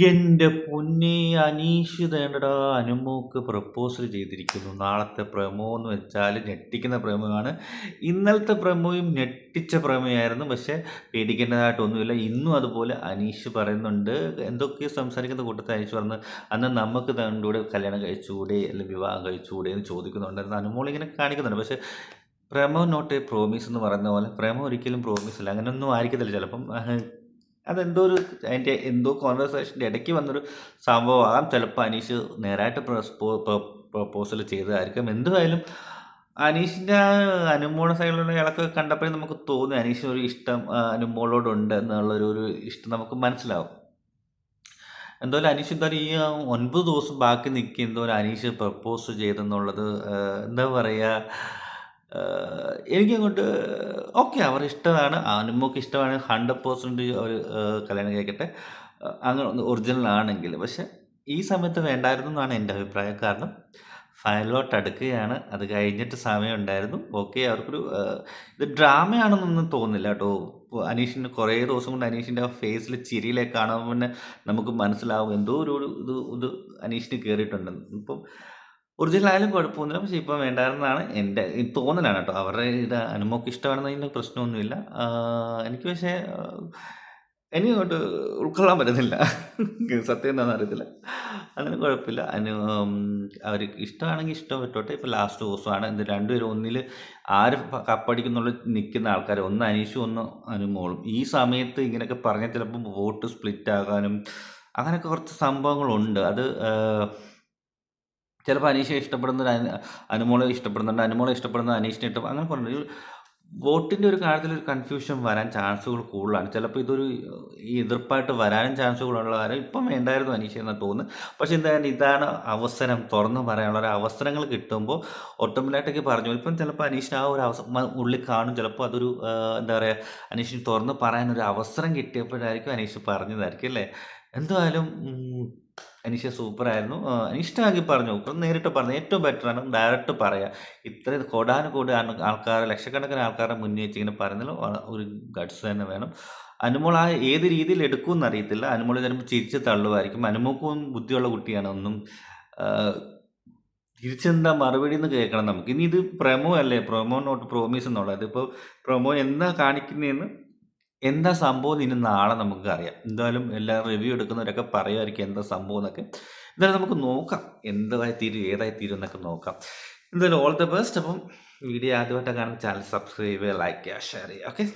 എൻ്റെ പൊന്നേ അനീഷ് ദേണ്ടടാ അനുമോക്ക് പ്രപ്പോസൽ ചെയ്തിരിക്കുന്നു. നാളത്തെ പ്രമോ എന്ന് വെച്ചാൽ ഞെട്ടിക്കുന്ന പ്രമോയാണ്. ഇന്നലത്തെ പ്രമോയും ഞെട്ടിച്ച പ്രമോയായിരുന്നു. പക്ഷേ പേടിക്കേണ്ടതായിട്ടൊന്നുമില്ല. ഇന്നും അതുപോലെ അനീഷ് പറയുന്നുണ്ട്, എന്തൊക്കെയോ സംസാരിക്കുന്ന കൂട്ടത്തിൽ അനീഷ് പറഞ്ഞു, അന്ന് നമുക്ക് തന്നൂടെ കല്യാണം കഴിച്ചുകൂടെ അല്ലെങ്കിൽ വിവാഹം കഴിച്ചുകൂടെ എന്ന് ചോദിക്കുന്നുണ്ടായിരുന്നു. അനുമോൾ ഇങ്ങനെ കാണിക്കുന്നുണ്ട്. പക്ഷേ പ്രമോ നോട്ട് എ പ്രോമിസ് എന്ന് പറയുന്ന പോലെ പ്രമോ ഒരിക്കലും പ്രോമിസ് ഇല്ല. അങ്ങനെയൊന്നും ആയിരിക്കത്തില്ല ചിലപ്പം. അതെന്തോ ഒരു അതിൻ്റെ എന്തോ കോൺവെർസേഷൻ്റെ ഇടയ്ക്ക് വന്നൊരു സംഭവമാകാം. ചിലപ്പോൾ അനീഷ് നേരായിട്ട് പ്രപ്പോസൽ ചെയ്തതായിരിക്കും. എന്തുമായാലും അനീഷിൻ്റെ അനുമോളുടെ സൈഡിലുള്ള ഇളക്കൊക്കെ കണ്ടപ്പോഴേ നമുക്ക് തോന്നി അനീഷിന് ഒരു ഇഷ്ടം അനുമോളോടുണ്ട് എന്നുള്ളൊരു ഇഷ്ടം നമുക്ക് മനസ്സിലാവും. എന്തായാലും അനീഷ് എന്തായാലും ഈ 9 ദിവസം ബാക്കി നിൽക്കുക എന്തോരം അനീഷ് പ്രപ്പോസ് ചെയ്തെന്നുള്ളത് എന്താ പറയുക, എനിക്കങ്ങോട്ട് ഓക്കെ, അവർ ഇഷ്ടമാണ്, അനുമോക്ക് ഇഷ്ടമാണ്, 100% അവർ കല്യാണം കഴിക്കട്ടെ, അങ്ങനെ ഒറിജിനൽ ആണെങ്കിൽ. പക്ഷെ ഈ സമയത്ത് വേണ്ടായിരുന്നു എന്നാണ് എൻ്റെ അഭിപ്രായം. കാരണം ഫൈനലോട്ട് അടുക്കുകയാണ്, അത് കഴിഞ്ഞിട്ട് സമയമുണ്ടായിരുന്നു. ഓക്കെ, അവർക്കൊരു ഇത് ഡ്രാമയാണെന്നൊന്നും തോന്നുന്നില്ല കേട്ടോ. അനീഷിന് കുറേ ദിവസം കൊണ്ട് അനീഷിൻ്റെ ആ ഫേസിൽ ചിരിയിലേക്ക് കാണുമ്പോൾ പിന്നെ നമുക്ക് മനസ്സിലാവും എന്തോ ഒരു ഇത് അനീഷിന് കയറിയിട്ടുണ്ടെന്ന്. ഇപ്പം ഒറിജിനൽ ആയാലും കുഴപ്പമൊന്നുമില്ല. പക്ഷേ ഇപ്പം വേണ്ടായിരുന്നതാണ് എൻ്റെ തോന്നലാണ് കേട്ടോ. അവരുടെ ഇത് അനുമോക്ക് ഇഷ്ടമാണെന്നതിന് പ്രശ്നമൊന്നുമില്ല. എനിക്ക് പക്ഷേ എനിക്കങ്ങോട്ട് ഉൾക്കൊള്ളാൻ പറ്റുന്നില്ല. സത്യം എന്താണെന്ന് അറിയത്തില്ല. അങ്ങനെ കുഴപ്പമില്ല. അവർക്ക് ഇഷ്ടമാണെങ്കിൽ ഇഷ്ടം പറ്റോട്ടെ. ഇപ്പോൾ ലാസ്റ്റ് ദിവസമാണ്. ഇത് രണ്ടുപേരും ഒന്നിൽ ആര് കപ്പടിക്കുന്നുള്ള നിൽക്കുന്ന ആൾക്കാർ, ഒന്ന് അനീഷും ഒന്ന് അനുമോളും. ഈ സമയത്ത് ഇങ്ങനെയൊക്കെ പറഞ്ഞാൽ ചിലപ്പം വോട്ട് സ്പ്ലിറ്റ് ആകാനും അങ്ങനെയൊക്കെ കുറച്ച് സംഭവങ്ങളുണ്ട്. അത് ചിലപ്പോൾ അനീഷയെ ഇഷ്ടപ്പെടുന്ന അനുമോളെ ഇഷ്ടപ്പെടുന്നുണ്ട്, അനുമോളെ ഇഷ്ടപ്പെടുന്ന അനീഷിനെ ഇഷ്ടം, അങ്ങനെ പറഞ്ഞു വോട്ടിൻ്റെ ഒരു കാര്യത്തിൽ ഒരു കൺഫ്യൂഷൻ വരാൻ ചാൻസുകൾ കൂടുതലാണ്. ചിലപ്പോൾ ഇതൊരു ഈ എതിർപ്പായിട്ട് വരാനും ചാൻസുകളുള്ള കാര്യം ഇപ്പം വേണ്ടായിരുന്നു അനീഷ എന്ന് തോന്നുന്നു. പക്ഷേ എന്തായാലും ഇതാണ് അവസരം, തുറന്ന് പറയാനുള്ള ഒരു അവസരങ്ങൾ കിട്ടുമ്പോൾ ഓട്ടോമാറ്റിക്കായിട്ട് പറഞ്ഞു. ഇപ്പം ചിലപ്പോൾ അനീഷിന് ആ ഒരു അവസരം ഉള്ളിൽ കാണും. ചിലപ്പോൾ അതൊരു എന്താ പറയുക, അനീഷിന് തുറന്ന് പറയാനൊരു അവസരം കിട്ടിയപ്പോഴായിരിക്കും അനീഷ് പറഞ്ഞതായിരിക്കും അല്ലേ. എന്തായാലും അനീഷ സൂപ്പറായിരുന്നു. ഇഷ്ടമാക്കി പറഞ്ഞു, നേരിട്ട് പറഞ്ഞു. ഏറ്റവും ബെറ്ററാണ് ഡയറക്റ്റ് പറയുക. ഇത്രയും കോടാനുകോടി ആൾക്കാർ, ലക്ഷക്കണക്കിന് ആൾക്കാരുടെ മുന്നിൽ വെച്ച് ഇങ്ങനെ പറയുന്നതിൽ ഒരു ഗട്സ് തന്നെ വേണം. അനുമോൾ ആ ഏത് രീതിയിൽ എടുക്കുമെന്ന് അറിയത്തില്ല. അനുമോൾ ചിലപ്പോൾ ചിരിച്ച് തള്ളുമായിരിക്കും. അനുമോക്കും ബുദ്ധിയുള്ള കുട്ടിയാണ്. ഒന്നും തിരിച്ചെന്താ മറുപടി എന്ന് കേൾക്കണം നമുക്ക്. ഇനി ഇത് പ്രൊമോ അല്ലേ, പ്രൊമോ നോട്ട് പ്രോമിസ് എന്നുള്ളത്. ഇപ്പോൾ പ്രൊമോ എന്താ കാണിക്കുന്നതെന്ന്, എന്താ സംഭവം ഇനി നാളെ നമുക്ക് അറിയാം. എന്തായാലും എല്ലാ റിവ്യൂ എടുക്കുന്നവരൊക്കെ പറയുമായിരിക്കും എന്താ സംഭവം എന്നൊക്കെ. എന്തായാലും നമുക്ക് നോക്കാം എന്തായി തീരും ഏതായി തീരും എന്നൊക്കെ നോക്കാം. എന്തായാലും ഓൾ ദ ബെസ്റ്റ്. അപ്പം വീഡിയോ ആദ്യമായിട്ട് കാണുന്ന ചാനൽ സബ്സ്ക്രൈബ് ചെയ്യുക, ലൈക്ക് ചെയ്യുക, ഷെയർ ചെയ്യുക. ഓക്കെ.